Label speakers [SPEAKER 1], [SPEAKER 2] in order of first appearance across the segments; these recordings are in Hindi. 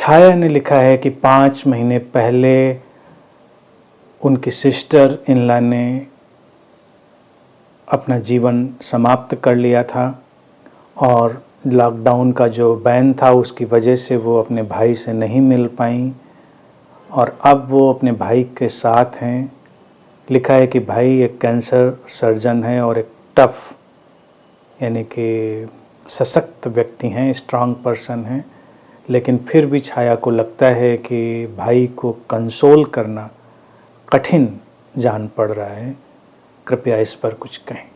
[SPEAKER 1] छाया ने लिखा है कि 5 महीने पहले उनकी सिस्टर इन लॉ ने अपना जीवन समाप्त कर लिया था और लॉकडाउन का जो बैन था उसकी वजह से वो अपने भाई से नहीं मिल पाई और अब वो अपने भाई के साथ हैं। लिखा है कि भाई एक कैंसर सर्जन है और एक टफ यानी कि सशक्त व्यक्ति हैं, स्ट्रांग पर्सन हैं, लेकिन फिर भी छाया को लगता है कि भाई को कंसोल करना कठिन जान पड़ रहा है। कृपया इस पर कुछ कहें।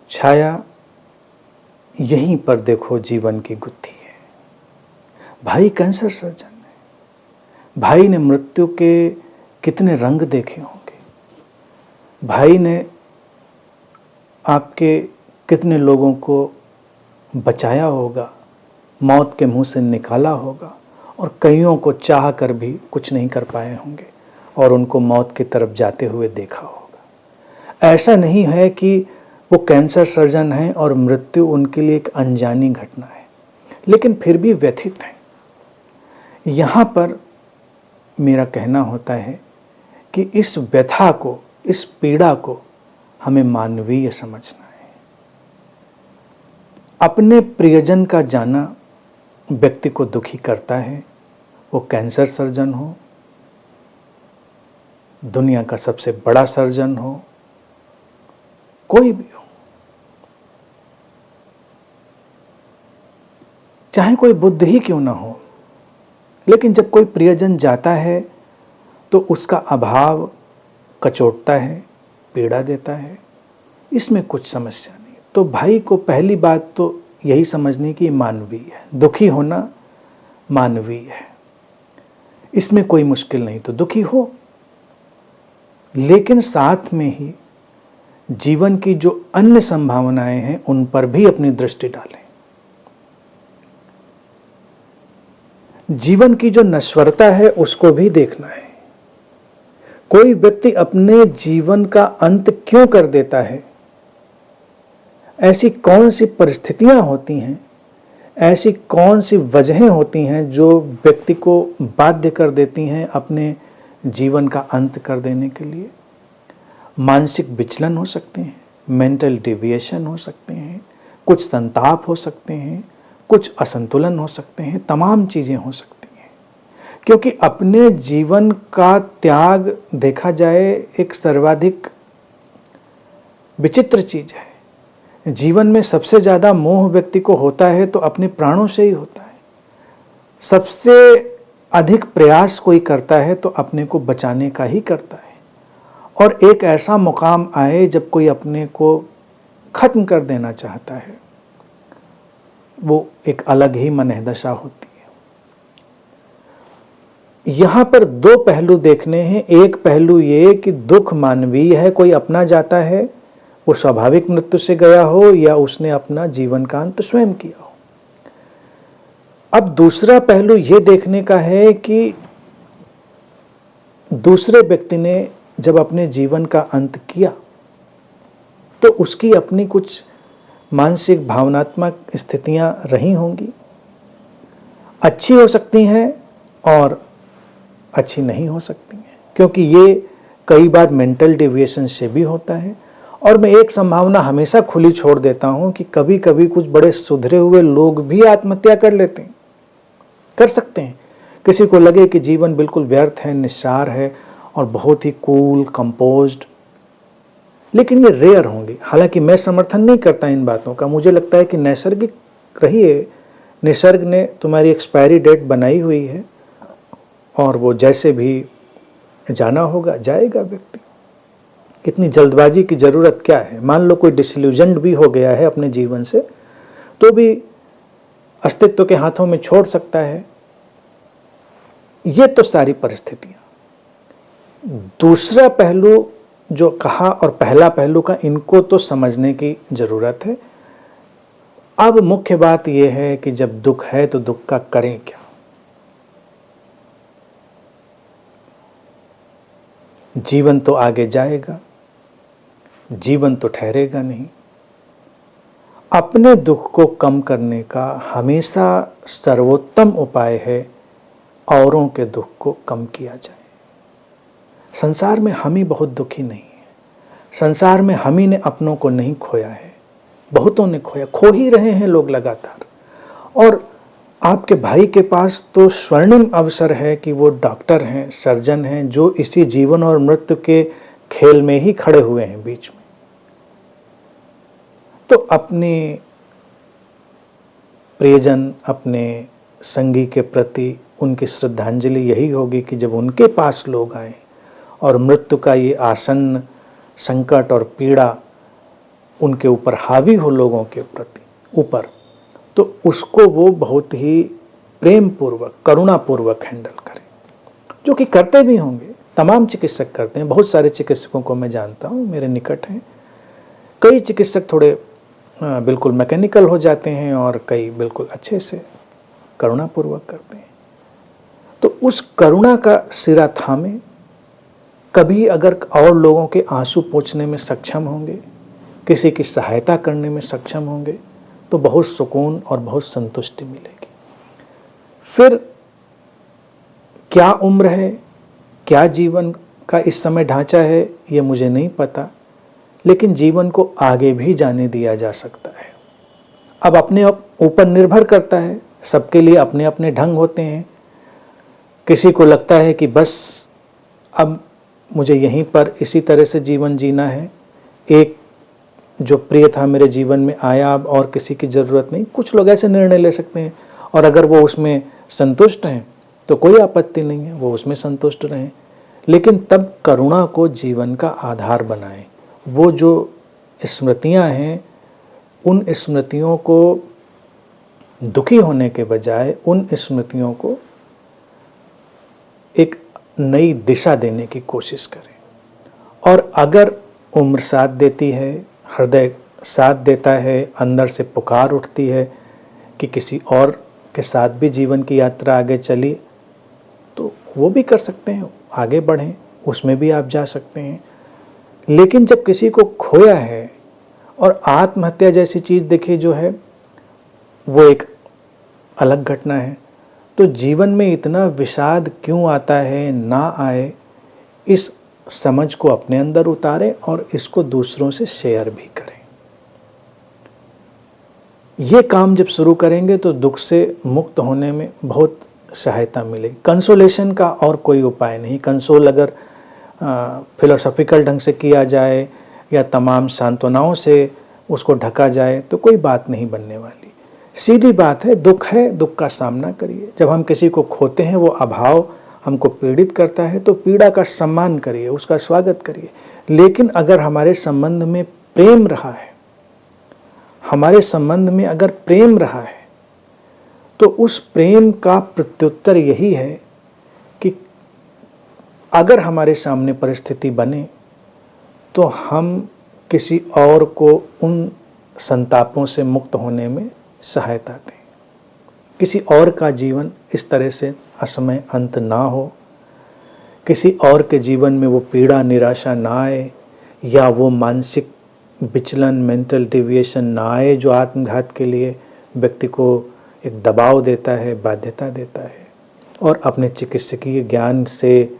[SPEAKER 1] छाया, यहीं पर देखो जीवन की गुत्थी है। भाई कैंसर सर्जन है। भाई ने मृत्यु के कितने रंग देखे होंगे। भाई ने आपके कितने लोगों को बचाया होगा, मौत के मुंह से निकाला होगा और कईयों को चाह कर भी कुछ नहीं कर पाए होंगे और उनको मौत की तरफ जाते हुए देखा होगा। ऐसा नहीं है कि वो कैंसर सर्जन हैं और मृत्यु उनके लिए एक अनजानी घटना है, लेकिन फिर भी व्यथित हैं। यहाँ पर मेरा कहना होता है कि इस व्यथा को, इस पीड़ा को हमें मानवीय समझना है। अपने प्रियजन का जाना व्यक्ति को दुखी करता है, वो कैंसर सर्जन हो, दुनिया का सबसे बड़ा सर्जन हो, कोई भी हो, चाहे कोई बुद्ध ही क्यों ना हो, लेकिन जब कोई प्रियजन जाता है तो उसका अभाव कचोटता है, पीड़ा देता है। इसमें कुछ समस्या नहीं। तो भाई को पहली बात तो यही समझनी कि मानवीय है, दुखी होना मानवीय है, इसमें कोई मुश्किल नहीं। तो दुखी हो, लेकिन साथ में ही जीवन की जो अन्य संभावनाएं हैं उन पर भी अपनी दृष्टि डालें। जीवन की जो नश्वरता है उसको भी देखना है। कोई व्यक्ति अपने जीवन का अंत क्यों कर देता है? ऐसी कौन सी परिस्थितियां होती हैं, ऐसी कौन सी वजहें होती हैं जो व्यक्ति को बाध्य कर देती हैं अपने जीवन का अंत कर देने के लिए? मानसिक विचलन हो सकते हैं, मेंटल डिविएशन हो सकते हैं, कुछ संताप हो सकते हैं, कुछ असंतुलन हो सकते हैं, तमाम चीज़ें हो सकती हैं। क्योंकि अपने जीवन का त्याग देखा जाए एक सर्वाधिक विचित्र चीज़ है। जीवन में सबसे ज़्यादा मोह व्यक्ति को होता है तो अपने प्राणों से ही होता है। सबसे अधिक प्रयास कोई करता है तो अपने को बचाने का ही करता है। और एक ऐसा मुकाम आए जब कोई अपने को खत्म कर देना चाहता है, वो एक अलग ही मनःदशा होती है। यहाँ पर दो पहलू देखने हैं। एक पहलू ये कि दुख मानवीय है, कोई अपना जाता है, वो स्वाभाविक मृत्यु से गया हो या उसने अपना जीवन का अंत स्वयं किया हो। अब दूसरा पहलू ये देखने का है कि दूसरे व्यक्ति ने जब अपने जीवन का अंत किया तो उसकी अपनी कुछ मानसिक भावनात्मक स्थितियां रही होंगी, अच्छी हो सकती हैं और अच्छी नहीं हो सकती हैं, क्योंकि ये कई बार मेंटल डेविएशन से भी होता है। और मैं एक संभावना हमेशा खुली छोड़ देता हूं कि कभी कभी कुछ बड़े सुधरे हुए लोग भी आत्महत्या कर लेते हैं, कर सकते हैं। किसी को लगे कि जीवन बिल्कुल व्यर्थ है, निस्सार है और बहुत ही कूल कंपोज्ड, लेकिन ये रेयर होंगे। हालांकि मैं समर्थन नहीं करता इन बातों का। मुझे लगता है कि नैसर्गिक रहिए, निसर्ग ने तुम्हारी एक्सपायरी डेट बनाई हुई है और वो जैसे भी जाना होगा जाएगा व्यक्ति। इतनी जल्दबाजी की ज़रूरत क्या है? मान लो कोई डिसल्यूजन्ड भी हो गया है अपने जीवन से, तो भी अस्तित्व के हाथों में छोड़ सकता है। ये तो सारी परिस्थितियां। दूसरा पहलू जो कहा और पहला पहलू का, इनको तो समझने की ज़रूरत है। अब मुख्य बात यह है कि जब दुख है तो दुख का करें क्या? जीवन तो आगे जाएगा, जीवन तो ठहरेगा नहीं। अपने दुख को कम करने का हमेशा सर्वोत्तम उपाय है औरों के दुख को कम किया जाए। संसार में हम ही बहुत दुखी नहीं है, संसार में हम ही ने अपनों को नहीं खोया है, बहुतों ने खोया, खो ही रहे हैं लोग लगातार। और आपके भाई के पास तो स्वर्णिम अवसर है कि वो डॉक्टर हैं, सर्जन हैं, जो इसी जीवन और मृत्यु के खेल में ही खड़े हुए हैं बीच में। तो अपने प्रियजन, अपने संगी के प्रति उनकी श्रद्धांजलि यही होगी कि जब उनके पास लोग आए और मृत्यु का ये आसन्न संकट और पीड़ा उनके ऊपर हावी हो लोगों के प्रति ऊपर, तो उसको वो बहुत ही प्रेम पूर्वक, करुणा पूर्वक हैंडल करें, जो कि करते भी होंगे। तमाम चिकित्सक करते हैं, बहुत सारे चिकित्सकों को मैं जानता हूँ, मेरे निकट हैं। कई चिकित्सक थोड़े बिल्कुल मैकेनिकल हो जाते हैं और कई बिल्कुल अच्छे से करुणापूर्वक करते हैं। तो उस करुणा का सिरा थामे कभी अगर और लोगों के आंसू पोंछने में सक्षम होंगे, किसी की सहायता करने में सक्षम होंगे, तो बहुत सुकून और बहुत संतुष्टि मिलेगी। फिर क्या उम्र है, क्या जीवन का इस समय ढांचा है, ये मुझे नहीं पता, लेकिन जीवन को आगे भी जाने दिया जा सकता है। अब अपने ऊपर निर्भर करता है, सबके लिए अपने अपने ढंग होते हैं। किसी को लगता है कि बस अब मुझे यहीं पर इसी तरह से जीवन जीना है, एक जो प्रिय था मेरे जीवन में आया, अब और किसी की ज़रूरत नहीं। कुछ लोग ऐसे निर्णय ले सकते हैं और अगर वो उसमें संतुष्ट हैं तो कोई आपत्ति नहीं है, वो उसमें संतुष्ट रहें। लेकिन तब करुणा को जीवन का आधार बनाएं। वो जो स्मृतियां हैं, उन स्मृतियों को दुखी होने के बजाय उन स्मृतियों को एक नई दिशा देने की कोशिश करें। और अगर उम्र साथ देती है, हृदय साथ देता है, अंदर से पुकार उठती है कि किसी और के साथ भी जीवन की यात्रा आगे चली, तो वो भी कर सकते हैं, आगे बढ़ें, उसमें भी आप जा सकते हैं। लेकिन जब किसी को खोया है और आत्महत्या जैसी चीज़ देखिए जो है वो एक अलग घटना है, तो जीवन में इतना विषाद क्यों आता है, ना आए, इस समझ को अपने अंदर उतारें और इसको दूसरों से शेयर भी करें। ये काम जब शुरू करेंगे तो दुख से मुक्त होने में बहुत सहायता मिलेगी। कंसोलेशन का और कोई उपाय नहीं। कंसोल अगर फिलोसॉफिकल ढंग से किया जाए या तमाम सांत्वनाओं से उसको ढका जाए तो कोई बात नहीं बनने वाली। सीधी बात है, दुख है, दुख का सामना करिए। जब हम किसी को खोते हैं, वो अभाव हमको पीड़ित करता है, तो पीड़ा का सम्मान करिए, उसका स्वागत करिए। लेकिन अगर हमारे संबंध में प्रेम रहा है, हमारे संबंध में अगर प्रेम रहा है, तो उस प्रेम का प्रत्युत्तर यही है कि अगर हमारे सामने परिस्थिति बने तो हम किसी और को उन संतापों से मुक्त होने में सहायता दें। किसी और का जीवन इस तरह से असमय अंत ना हो, किसी और के जीवन में वो पीड़ा, निराशा ना आए, या वो मानसिक विचलन, मेंटल डिविएशन ना आए जो आत्मघात के लिए व्यक्ति को एक दबाव देता है, बाध्यता देता है। और अपने चिकित्सकीय ज्ञान से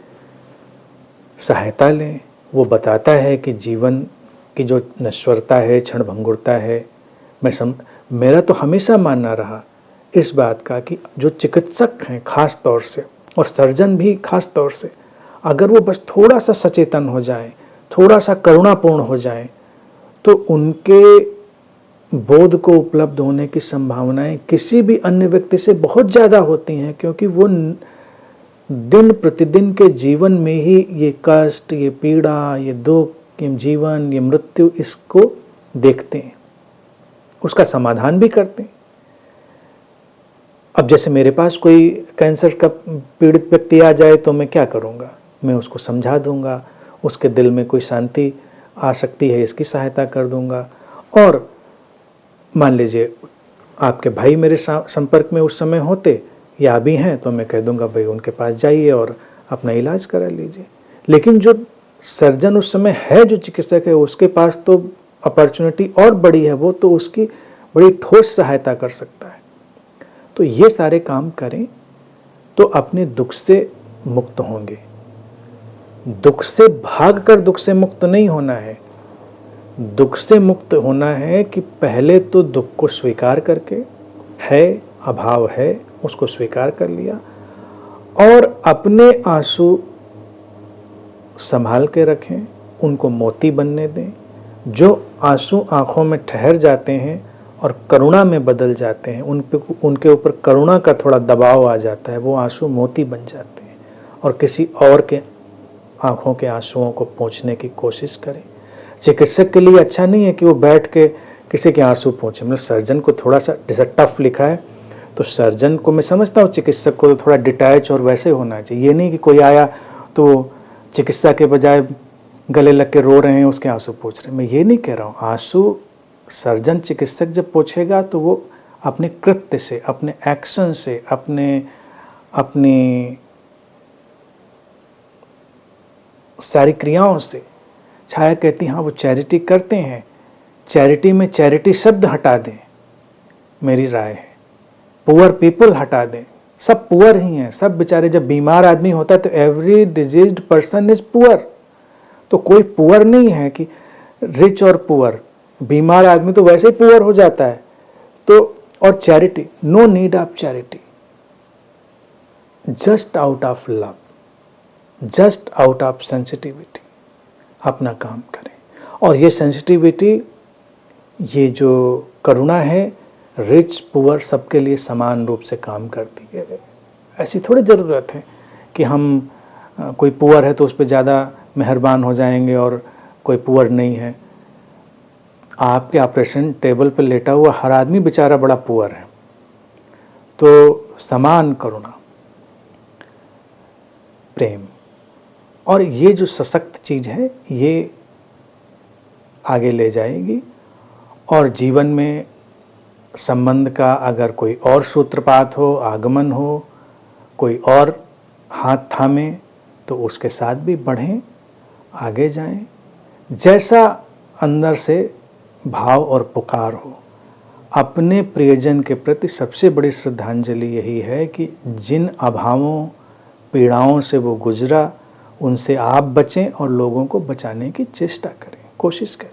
[SPEAKER 1] सहायता लें। वो बताता है कि जीवन की जो नश्वरता है, क्षणभंगुरता है। मेरा तो हमेशा मानना रहा इस बात का कि जो चिकित्सक हैं खास तौर से, और सर्जन भी खास तौर से, अगर वो बस थोड़ा सा सचेतन हो जाए, थोड़ा सा करुणापूर्ण हो जाए, तो उनके बोध को उपलब्ध होने की संभावनाएं किसी भी अन्य व्यक्ति से बहुत ज़्यादा होती हैं, क्योंकि वो दिन प्रतिदिन के जीवन में ही ये कष्ट, ये पीड़ा, ये दुख, ये जीवन, ये मृत्यु, इसको देखते हैं, उसका समाधान भी करते हैं। अब जैसे मेरे पास कोई कैंसर का पीड़ित व्यक्ति आ जाए तो मैं क्या करूँगा? मैं उसको समझा दूंगा, उसके दिल में कोई शांति आ सकती है इसकी सहायता कर दूंगा। और मान लीजिए आपके भाई मेरे संपर्क में उस समय होते या भी हैं, तो मैं कह दूंगा भाई उनके पास जाइए और अपना इलाज करा लीजिए। लेकिन जो सर्जन उस समय है, जो चिकित्सक है, उसके पास तो अपॉर्चुनिटी और बड़ी है। वो तो उसकी बड़ी ठोस सहायता कर सकता है। तो ये सारे काम करें तो अपने दुख से मुक्त होंगे। दुख से भागकर दुख से मुक्त नहीं होना है। दुख से मुक्त होना है कि पहले तो दुख को स्वीकार करके, है अभाव है, उसको स्वीकार कर लिया और अपने आंसू संभाल के रखें, उनको मोती बनने दें। जो आंसू आंखों में ठहर जाते हैं और करुणा में बदल जाते हैं, उनके ऊपर करुणा का थोड़ा दबाव आ जाता है, वो आंसू मोती बन जाते हैं और किसी और के आंखों के आंसुओं को पोंछने की कोशिश करें। चिकित्सक के लिए अच्छा नहीं है कि वो बैठ के किसी के आंसू पोंछे। मतलब सर्जन को थोड़ा सा जैसा टफ लिखा है तो सर्जन को मैं समझता हूँ, चिकित्सक को तो थोड़ा डिटैच और वैसे होना चाहिए। ये नहीं कि कोई आया तो चिकित्सा के बजाय गले लग के रो रहे हैं, उसके आंसू पोंछ रहे हैं। मैं ये नहीं कह रहा हूँ। आंसू सर्जन चिकित्सक जब पोंछेगा तो वो अपने कृत्य से, अपने एक्शन से, अपनी सारी क्रियाओं से। छाया कहती हाँ वो चैरिटी करते हैं, चैरिटी में चैरिटी शब्द हटा दें, मेरी राय है। पुअर पीपल हटा दें, सब पुअर ही हैं, सब बेचारे। जब बीमार आदमी होता है तो every diseased person is poor. तो कोई पुअर नहीं है कि रिच और पुअर। बीमार आदमी तो वैसे ही पुअर हो जाता है। तो और charity, no need of charity, just out of love, just out of sensitivity अपना काम करें। और ये सेंसिटिविटी, ये जो करुणा है, रिच पुअर सबके लिए समान रूप से काम करती है। ऐसी थोड़ी ज़रूरत है कि हम कोई पुअर है तो उस पर ज़्यादा मेहरबान हो जाएंगे और कोई पुअर नहीं है। आपके ऑपरेशन टेबल पर लेटा हुआ हर आदमी बेचारा बड़ा पुअर है। तो समान करुणा, प्रेम, और ये जो सशक्त चीज़ है ये आगे ले जाएगी। और जीवन में संबंध का अगर कोई और सूत्रपात हो, आगमन हो, कोई और हाथ थामे तो उसके साथ भी बढ़ें, आगे जाएं। जैसा अंदर से भाव और पुकार हो। अपने प्रियजन के प्रति सबसे बड़ी श्रद्धांजलि यही है कि जिन अभावों पीड़ाओं से वो गुजरा उनसे आप बचें और लोगों को बचाने की चेष्टा करें, कोशिश करें।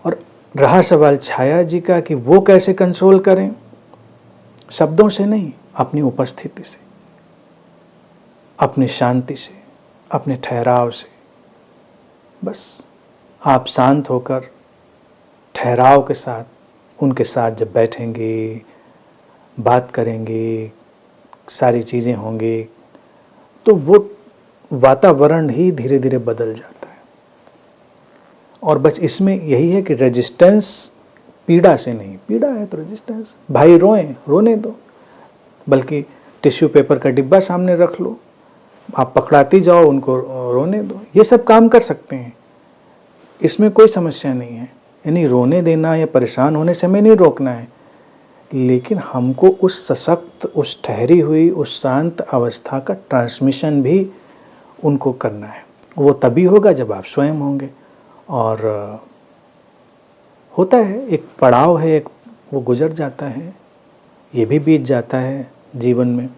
[SPEAKER 1] और रहा सवाल छाया जी का कि वो कैसे कंसोल करें, शब्दों से नहीं, अपनी उपस्थिति से, अपनी शांति से, अपने ठहराव से। बस आप शांत होकर ठहराव के साथ उनके साथ जब बैठेंगे, बात करेंगे, सारी चीज़ें होंगी, तो वो वातावरण ही धीरे धीरे बदल जाता है। और बस इसमें यही है कि रेजिस्टेंस पीड़ा से नहीं, पीड़ा है तो रेजिस्टेंस, भाई रोएं, रोने दो, बल्कि टिश्यू पेपर का डिब्बा सामने रख लो, आप पकड़ाती जाओ, उनको रोने दो। ये सब काम कर सकते हैं, इसमें कोई समस्या नहीं है। यानी रोने देना या परेशान होने से हमें नहीं रोकना है, लेकिन हमको उस सशक्त, उस ठहरी हुई, उस शांत अवस्था का ट्रांसमिशन भी उनको करना है। वो तभी होगा जब आप स्वयं होंगे। और होता है, एक पड़ाव है, एक वो गुजर जाता है, ये भी बीत जाता है जीवन में।